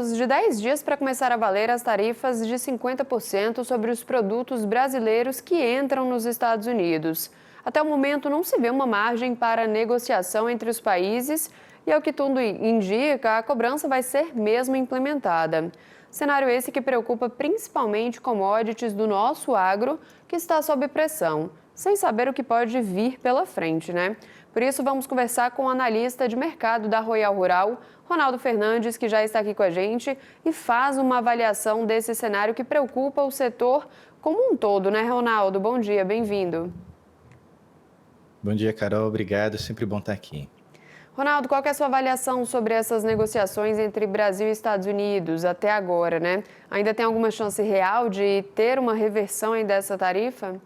menos de 10 dias para começar a valer as tarifas de 50% sobre os produtos brasileiros que entram nos Estados Unidos. Até o momento, não se vê uma margem para negociação entre os países e, ao que tudo indica, a cobrança vai ser mesmo implementada. Cenário esse que preocupa principalmente commodities do nosso agro, que está sob pressão, sem saber o que pode vir pela frente, né? Por isso, vamos conversar com o analista de mercado da Royal Rural, Ronaldo Fernandes, que já está aqui com a gente e faz uma avaliação desse cenário que preocupa o setor como um todo, né, Ronaldo? Bom dia, bem-vindo. Bom dia, Carol. Obrigado. É sempre bom estar aqui. Ronaldo, qual que é a sua avaliação sobre essas negociações entre Brasil e Estados Unidos até agora, né? Ainda tem alguma chance real de ter uma reversão aí dessa tarifa?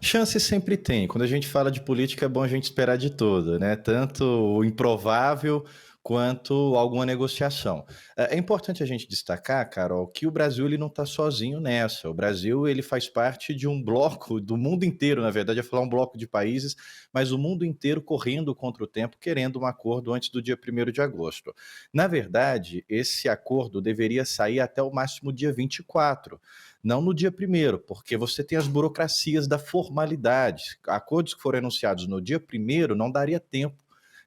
Chance sempre tem. Quando a gente fala de política, é bom a gente esperar de tudo, né? Tanto o improvável quanto alguma negociação. É importante a gente destacar, Carol, que o Brasil ele não está sozinho nessa. O Brasil ele faz parte de um bloco do mundo inteiro, na verdade, é falar um bloco de países, mas o mundo inteiro correndo contra o tempo, querendo um acordo antes do dia 1º de agosto. Na verdade, esse acordo deveria sair até o máximo dia 24. Não no dia 1º, porque você tem as burocracias da formalidade. Acordos que foram anunciados no dia 1º não daria tempo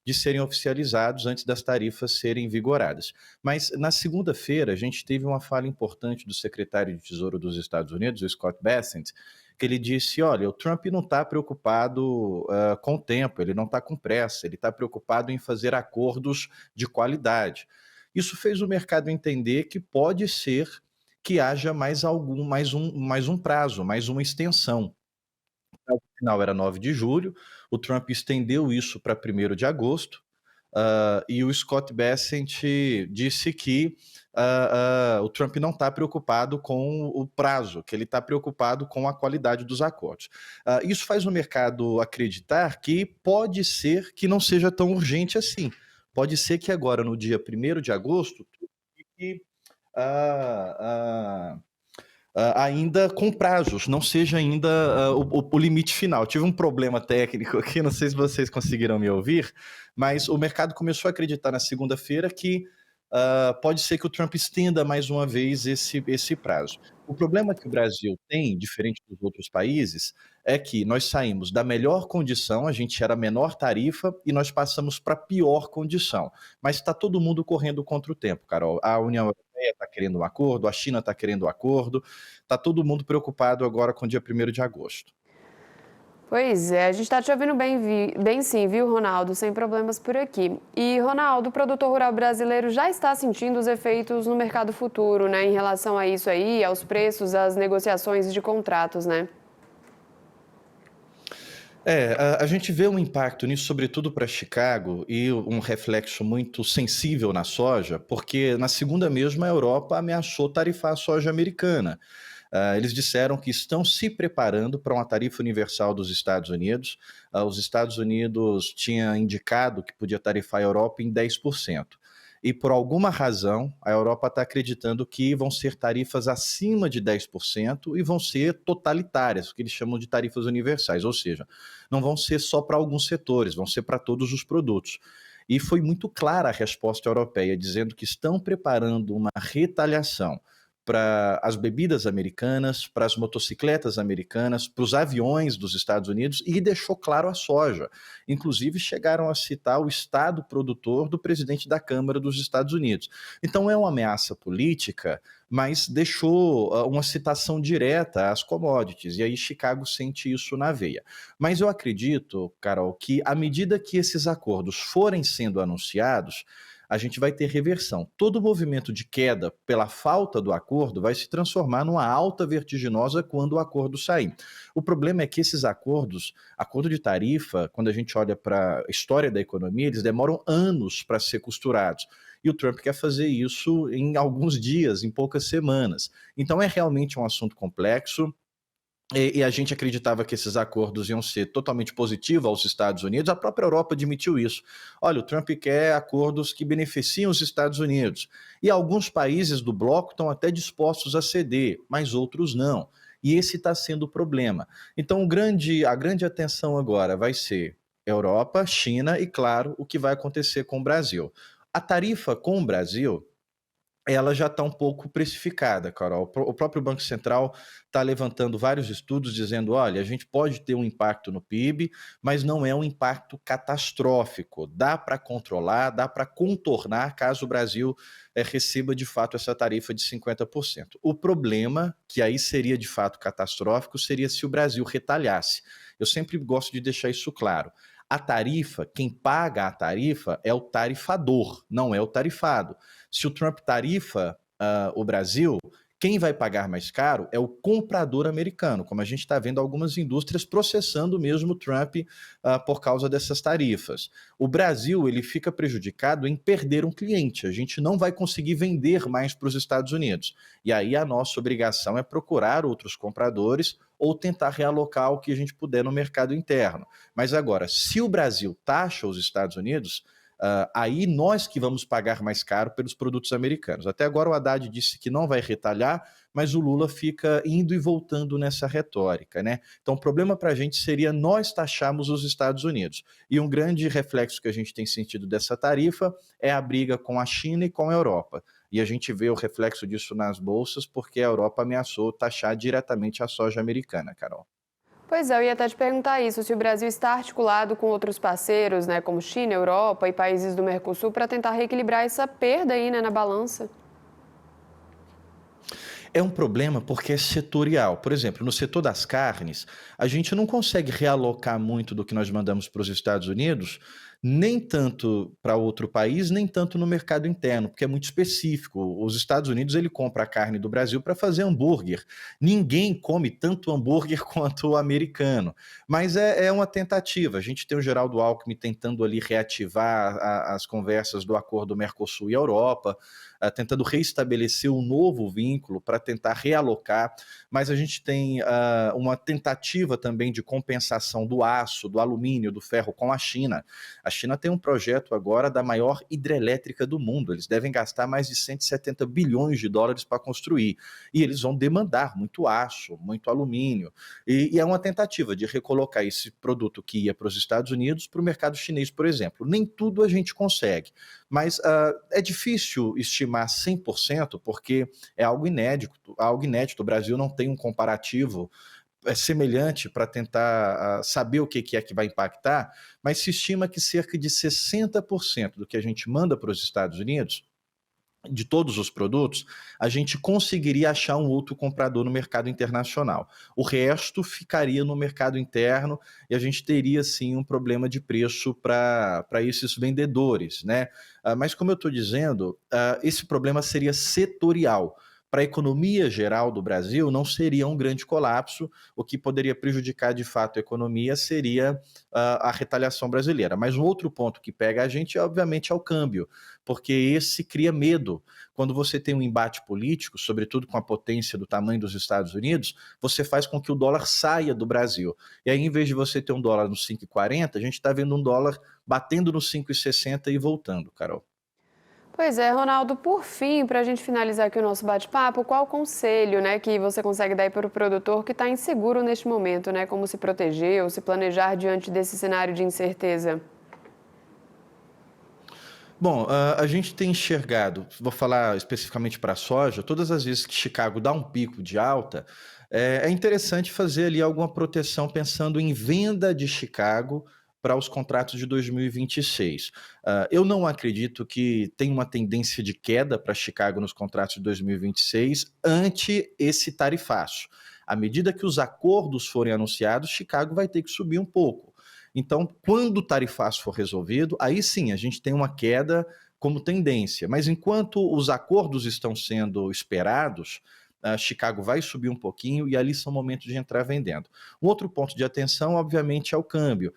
de serem oficializados antes das tarifas serem vigoradas. Mas na segunda-feira a gente teve uma fala importante do secretário de Tesouro dos Estados Unidos, o Scott Bessent, que ele disse, olha, o Trump não está preocupado com o tempo, ele não está com pressa, ele está preocupado em fazer acordos de qualidade. Isso fez o mercado entender que pode ser que haja mais um prazo, mais uma extensão. O prazo final era 9 de julho, o Trump estendeu isso para 1º de agosto, e o Scott Bessent disse que o Trump não está preocupado com o prazo, que ele está preocupado com a qualidade dos acordos. Isso faz o mercado acreditar que pode ser que não seja tão urgente assim. Pode ser que agora, no dia 1º de agosto, tudo fique ah, ainda com prazos, não seja ainda o limite final. Tive um problema técnico aqui, não sei se vocês conseguiram me ouvir, mas o mercado começou a acreditar na segunda-feira que pode ser que o Trump estenda mais uma vez esse prazo. O problema que o Brasil tem, diferente dos outros países, é que nós saímos da melhor condição, a gente era a menor tarifa, e nós passamos para a pior condição. Mas está todo mundo correndo contra o tempo, Carol. A União Europeia está querendo um acordo, a China está querendo um acordo, está todo mundo preocupado agora com o dia 1º de agosto. Pois é, a gente está te ouvindo bem, bem sim, viu, Ronaldo? Sem problemas por aqui. E, Ronaldo, o produtor rural brasileiro já está sentindo os efeitos no mercado futuro, né? Em relação a isso aí, aos preços, às negociações de contratos, né? A gente vê um impacto nisso, sobretudo para Chicago, e um reflexo muito sensível na soja, porque na segunda mesmo a Europa ameaçou tarifar a soja americana. Eles disseram que estão se preparando para uma tarifa universal dos Estados Unidos. Os Estados Unidos tinha indicado que podia tarifar a Europa em 10%. E por alguma razão, a Europa está acreditando que vão ser tarifas acima de 10% e vão ser totalitárias, o que eles chamam de tarifas universais, ou seja, não vão ser só para alguns setores, vão ser para todos os produtos. E foi muito clara a resposta europeia, dizendo que estão preparando uma retaliação para as bebidas americanas, para as motocicletas americanas, para os aviões dos Estados Unidos, e deixou claro a soja. Inclusive, chegaram a citar o estado produtor do presidente da Câmara dos Estados Unidos. Então, é uma ameaça política, mas deixou uma citação direta às commodities, e aí Chicago sente isso na veia. Mas eu acredito, Carol, que à medida que esses acordos forem sendo anunciados, a gente vai ter reversão. Todo movimento de queda pela falta do acordo vai se transformar numa alta vertiginosa quando o acordo sair. O problema é que esses acordos, acordo de tarifa, quando a gente olha para a história da economia, eles demoram anos para ser costurados. E o Trump quer fazer isso em alguns dias, em poucas semanas. Então é realmente um assunto complexo. E a gente acreditava que esses acordos iam ser totalmente positivos aos Estados Unidos. A própria Europa admitiu isso. Olha, o Trump quer acordos que beneficiam os Estados Unidos. E alguns países do bloco estão até dispostos a ceder, mas outros não. E esse está sendo o problema. Então, a grande atenção agora vai ser Europa, China e, claro, o que vai acontecer com o Brasil. A tarifa com o Brasil, ela já está um pouco precificada, Carol. O próprio Banco Central está levantando vários estudos dizendo: olha, a gente pode ter um impacto no PIB, mas não é um impacto catastrófico. Dá para controlar, dá para contornar caso o Brasil receba de fato essa tarifa de 50%. O problema, que aí seria de fato catastrófico, seria se o Brasil retalhasse. Eu sempre gosto de deixar isso claro. A tarifa, quem paga a tarifa é o tarifador, não é o tarifado. Se o Trump tarifa o Brasil, quem vai pagar mais caro é o comprador americano, como a gente está vendo algumas indústrias processando mesmo o Trump por causa dessas tarifas. O Brasil ele fica prejudicado em perder um cliente, a gente não vai conseguir vender mais para os Estados Unidos. E aí a nossa obrigação é procurar outros compradores ou tentar realocar o que a gente puder no mercado interno. Mas agora, se o Brasil taxa os Estados Unidos, aí nós que vamos pagar mais caro pelos produtos americanos. Até agora o Haddad disse que não vai retalhar, mas o Lula fica indo e voltando nessa retórica, né? Então o problema para a gente seria nós taxarmos os Estados Unidos. E um grande reflexo que a gente tem sentido dessa tarifa é a briga com a China e com a Europa. E a gente vê o reflexo disso nas bolsas porque a Europa ameaçou taxar diretamente a soja americana, Carol. Pois é, eu ia até te perguntar isso, se o Brasil está articulado com outros parceiros, né, como China, Europa e países do Mercosul, para tentar reequilibrar essa perda aí, né, na balança. É um problema porque é setorial. Por exemplo, no setor das carnes, a gente não consegue realocar muito do que nós mandamos para os Estados Unidos, nem tanto para outro país, nem tanto no mercado interno, porque é muito específico. Os Estados Unidos ele compra a carne do Brasil para fazer hambúrguer. Ninguém come tanto hambúrguer quanto o americano. Mas é uma tentativa. A gente tem o Geraldo Alckmin tentando ali reativar as conversas do acordo Mercosul e Europa, tentando reestabelecer um novo vínculo para tentar realocar, mas a gente tem uma tentativa também de compensação do aço, do alumínio, do ferro com a China. A China tem um projeto agora da maior hidrelétrica do mundo, eles devem gastar mais de 170 bilhões de dólares para construir, e eles vão demandar muito aço, muito alumínio, e é uma tentativa de recolocar esse produto que ia para os Estados Unidos para o mercado chinês, por exemplo. Nem tudo a gente consegue, mas é difícil estimar 100%, porque é algo inédito. O Brasil não tem um comparativo semelhante para tentar saber o que é que vai impactar, mas se estima que cerca de 60% do que a gente manda para os Estados Unidos, de todos os produtos, a gente conseguiria achar um outro comprador no mercado internacional. O resto ficaria no mercado interno e a gente teria, sim, um problema de preço para esses vendedores, né? Mas, como eu estou dizendo, esse problema seria setorial. Para a economia geral do Brasil, não seria um grande colapso. O que poderia prejudicar de fato a economia seria a retaliação brasileira. Mas um outro ponto que pega a gente, obviamente, é o câmbio, porque esse cria medo. Quando você tem um embate político, sobretudo com a potência do tamanho dos Estados Unidos, você faz com que o dólar saia do Brasil. E aí, em vez de você ter um dólar no 5,40, a gente está vendo um dólar batendo no 5,60 e voltando, Carol. Pois é, Ronaldo, por fim, para a gente finalizar aqui o nosso bate-papo, qual o conselho, né, que você consegue dar aí para o produtor que está inseguro neste momento, né? Como se proteger ou se planejar diante desse cenário de incerteza? Bom, a gente tem enxergado, vou falar especificamente para a soja, todas as vezes que Chicago dá um pico de alta, é interessante fazer ali alguma proteção pensando em venda de Chicago para os contratos de 2026. Eu não acredito que tem uma tendência de queda para Chicago nos contratos de 2026 ante esse tarifaço. À medida que os acordos forem anunciados, Chicago vai ter que subir um pouco. Então, quando o tarifaço for resolvido, aí sim a gente tem uma queda como tendência. Mas enquanto os acordos estão sendo esperados, Chicago vai subir um pouquinho e ali são momentos de entrar vendendo. Um outro ponto de atenção, obviamente, é o câmbio.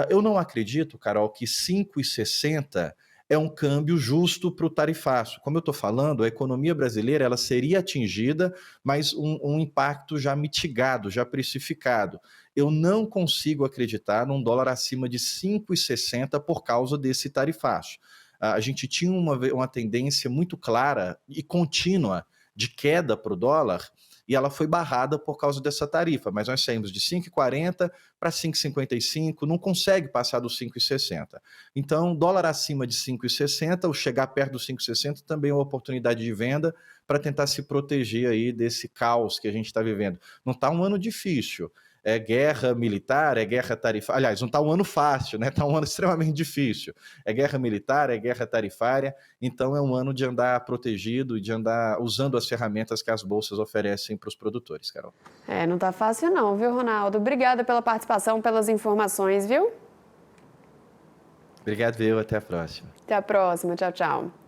Eu não acredito, Carol, que 5,60 é um câmbio justo para o tarifaço. Como eu estou falando, a economia brasileira ela seria atingida, mas um impacto já mitigado, já precificado. Eu não consigo acreditar num dólar acima de 5,60 por causa desse tarifaço. A gente tinha uma tendência muito clara e contínua de queda para o dólar, e ela foi barrada por causa dessa tarifa, mas nós saímos de 5,40 para 5,55, não consegue passar dos 5,60. Então, dólar acima de 5,60, ou chegar perto dos 5,60 também é uma oportunidade de venda para tentar se proteger aí desse caos que a gente está vivendo. Não está um ano difícil, é guerra militar, é guerra tarifária. Aliás, não está um ano fácil, né? Está um ano extremamente difícil. É guerra militar, é guerra tarifária, então é um ano de andar protegido e de andar usando as ferramentas que as bolsas oferecem para os produtores, Carol. Não tá fácil não, viu, Ronaldo? Obrigada pela participação, pelas informações, viu? Obrigado, até a próxima. Até a próxima. Tchau, tchau.